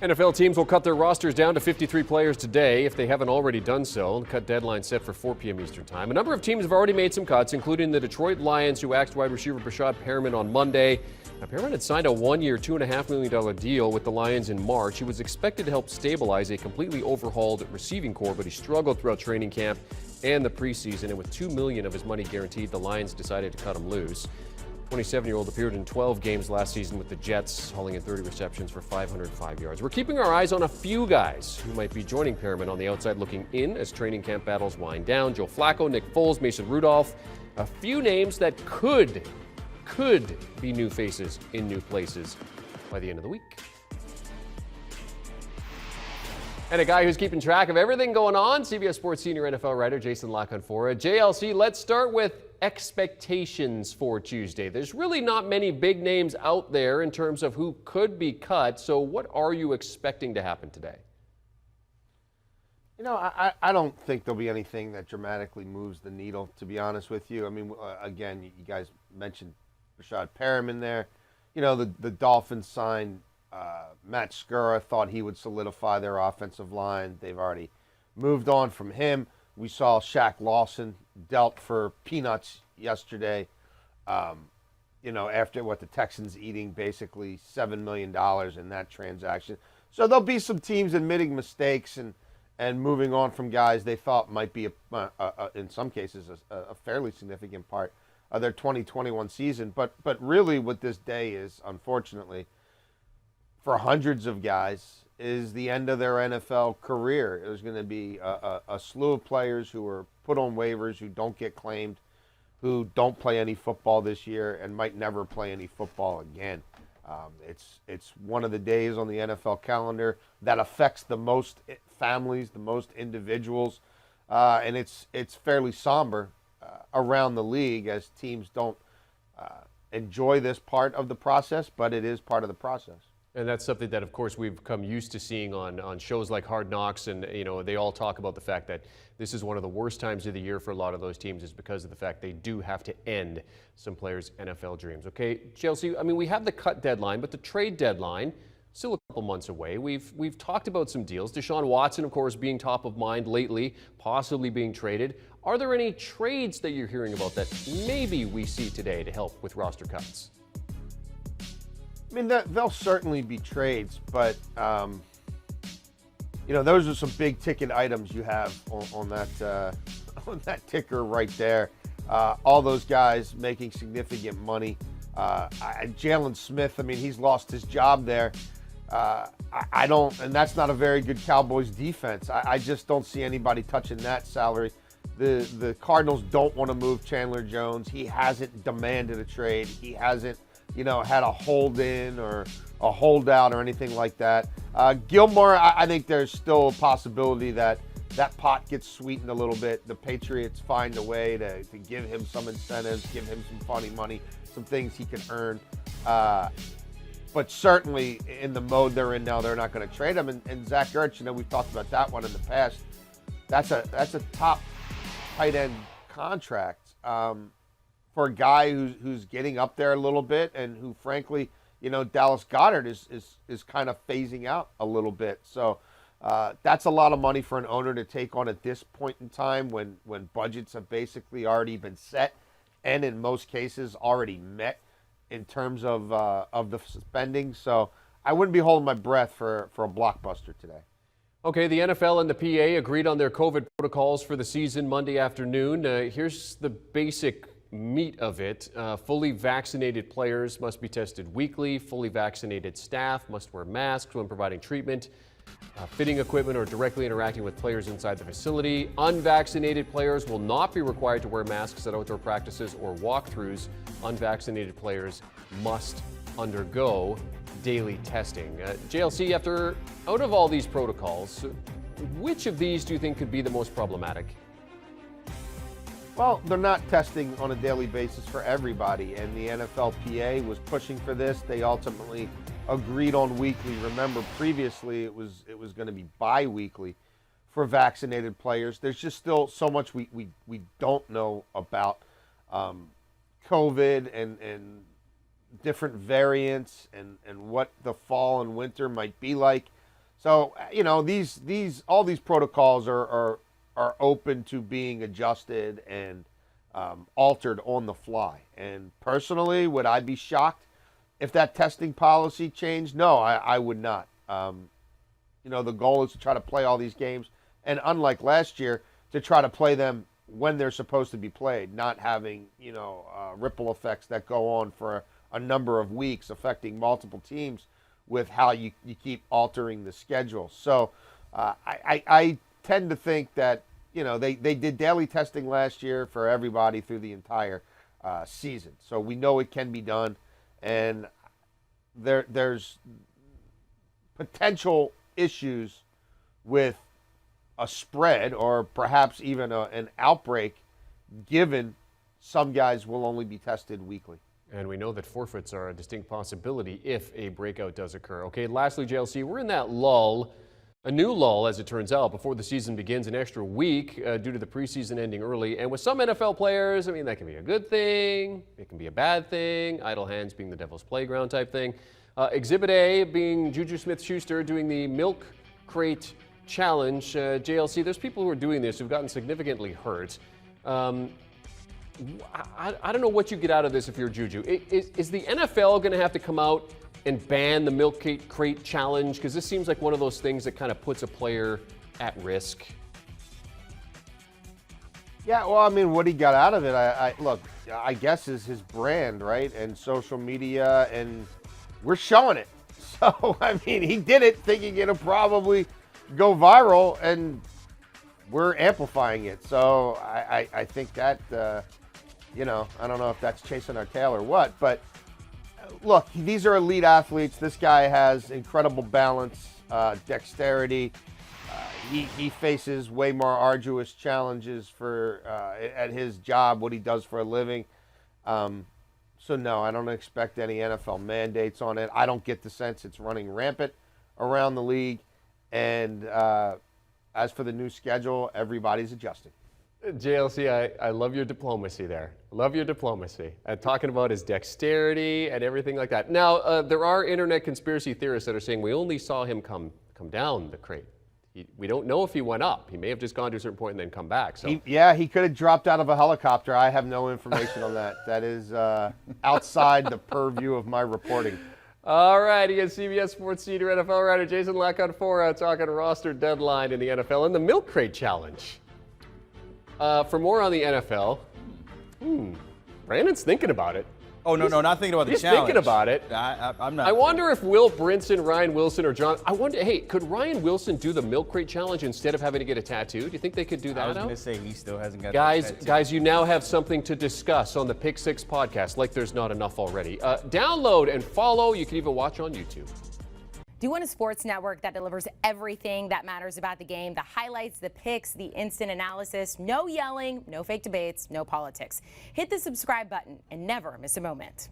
NFL teams will cut their rosters down to 53 players today if they haven't already done so. The cut deadline set for 4 p.m. Eastern Time. A number of teams have already made some cuts, including the Detroit Lions, who axed wide receiver Brashad Perriman on Monday. Now, Perriman had signed a one-year, $2.5 million deal with the Lions in March. He was expected to help stabilize a completely overhauled receiving corps, but he struggled throughout training camp and the preseason. And with $2 million of his money guaranteed, the Lions decided to cut him loose. 27-year-old appeared in 12 games last season with the Jets, hauling in 30 receptions for 505 yards. We're keeping our eyes on a few guys who might be joining Perriman on the outside looking in as training camp battles wind down. Joe Flacco, Nick Foles, Mason Rudolph, a few names that could be new faces in new places by the end of the week. And a guy who's keeping track of everything going on, CBS Sports senior NFL writer Jason Canfora. JLC, let's start with expectations for Tuesday. There's really not many big names out there in terms of who could be cut. So what are you expecting to happen today? You know, I don't think there'll be anything that dramatically moves the needle, to be honest with you. I mean, again, you guys mentioned Brashad Perriman there. You know, the Dolphins signed Matt Skura, thought he would solidify their offensive line. They've already moved on from him. We saw Shaq Lawson dealt for peanuts yesterday, you know, after the Texans eating basically $7 million in that transaction. So there'll be some teams admitting mistakes and moving on from guys they thought might be, in some cases, a fairly significant part of their 2021 season. But really what this day is, unfortunately, for hundreds of guys, is the end of their NFL career. There's going to be a slew of players who are put on waivers, who don't get claimed, who don't play any football this year and might never play any football again. It's one of the days on the NFL calendar that affects the most families, the most individuals, and it's fairly somber around the league as teams don't enjoy this part of the process, but it is part of the process. And that's something that, of course, we've come used to seeing on shows like Hard Knocks. And, you know, they all talk about the fact that this is one of the worst times of the year for a lot of those teams is because of the fact they do have to end some players' NFL dreams. Okay, Chelsea, I mean, we have the cut deadline, but the trade deadline, still a couple months away. We've talked about some deals. Deshaun Watson, of course, being top of mind lately, possibly being traded. Are there any trades that you're hearing about that maybe we see today to help with roster cuts? I mean, there'll certainly be trades, but, you know, those are some big ticket items you have on that ticker right there. All those guys making significant money. Jalen Smith, I mean, he's lost his job there. I don't, and that's not a very good Cowboys defense. I just don't see anybody touching that salary. The Cardinals don't want to move Chandler Jones. He hasn't demanded a trade. He hasn't, you know, had a hold-in or a holdout or anything like that. Gilmore, I think there's still a possibility that pot gets sweetened a little bit. The Patriots find a way to give him some incentives, give him some funny money, some things he can earn. But certainly in the mode they're in now, they're not going to trade him. And Zach Gertz, you know, we've talked about that one in the past. That's a top tight end contract. For a guy who's getting up there a little bit and who, frankly, you know, Dallas Goedert is kind of phasing out a little bit. So that's a lot of money for an owner to take on at this point in time when budgets have basically already been set and in most cases already met in terms of the spending. So I wouldn't be holding my breath for a blockbuster today. Okay, the NFL and the PA agreed on their COVID protocols for the season Monday afternoon. Here's the basic meat of it. Fully vaccinated players must be tested weekly. Fully vaccinated staff must wear masks when providing treatment, fitting equipment, or directly interacting with players inside the facility. Unvaccinated players will not be required to wear masks at outdoor practices or walkthroughs. Unvaccinated players must undergo daily testing. JLC, out of all these protocols, which of these do you think could be the most problematic? Well, they're not testing on a daily basis for everybody, and the NFLPA was pushing for this. They ultimately agreed on weekly. Remember, previously it was going to be bi-weekly for vaccinated players. There's just still so much we don't know about COVID and different variants and what the fall and winter might be like. So all these protocols are open to being adjusted and altered on the fly. And personally, would I be shocked if that testing policy changed? No, I would not. The goal is to try to play all these games, and unlike last year, to try to play them when they're supposed to be played, not having ripple effects that go on for a number of weeks, affecting multiple teams with how you keep altering the schedule. So I tend to think that they did daily testing last year for everybody through the entire season, so we know it can be done, and there's potential issues with a spread or perhaps even an outbreak, given some guys will only be tested weekly. And we know that forfeits are a distinct possibility if a breakout does occur. Okay, lastly, JLC, we're in that lull, a new lull as it turns out, before the season begins, an extra week due to the preseason ending early. And with some NFL players, I mean, that can be a good thing, it can be a bad thing, idle hands being the devil's playground type thing. Exhibit A being Juju Smith-Schuster doing the milk crate challenge. JLC, there's people who are doing this who've gotten significantly hurt. I don't know what you get out of this if you're Juju. Is the NFL going to have to come out and ban the milk crate challenge? Because this seems like one of those things that kind of puts a player at risk. Yeah, well, I mean, what he got out of it, I guess is his brand, right? And social media, and we're showing it. So, I mean, he did it thinking it'll probably go viral, and we're amplifying it. So I think that, I don't know if that's chasing our tail or what, but look, these are elite athletes. This guy has incredible balance, dexterity. He faces way more arduous challenges at his job, what he does for a living. So no, I don't expect any NFL mandates on it. I don't get the sense it's running rampant around the league. And as for the new schedule, everybody's adjusting. JLC, I love your diplomacy there. Love your diplomacy. Talking about his dexterity and everything like that. Now, there are internet conspiracy theorists that are saying we only saw him come down the crate. We don't know if he went up. He may have just gone to a certain point and then come back. So he could have dropped out of a helicopter. I have no information on that. That is outside the purview of my reporting. All right, against CBS Sports senior NFL writer Jason Canfora talking roster deadline in the NFL and the milk crate challenge. For more on the NFL, Brandon's thinking about it. Oh, no, not thinking about the He's challenge. thinking about it. I'm not. I wonder if Will Brinson, Ryan Wilson, or John. Hey, could Ryan Wilson do the milk crate challenge instead of having to get a tattoo? Do you think they could do that? I was going to say he still hasn't got Guys, that tattoo. guys, you now have something to discuss on the Pick Six podcast, like there's not enough already. Download and follow. You can even watch on YouTube. Do you want a sports network that delivers everything that matters about the game? The highlights, the picks, the instant analysis, no yelling, no fake debates, no politics. Hit the subscribe button and never miss a moment.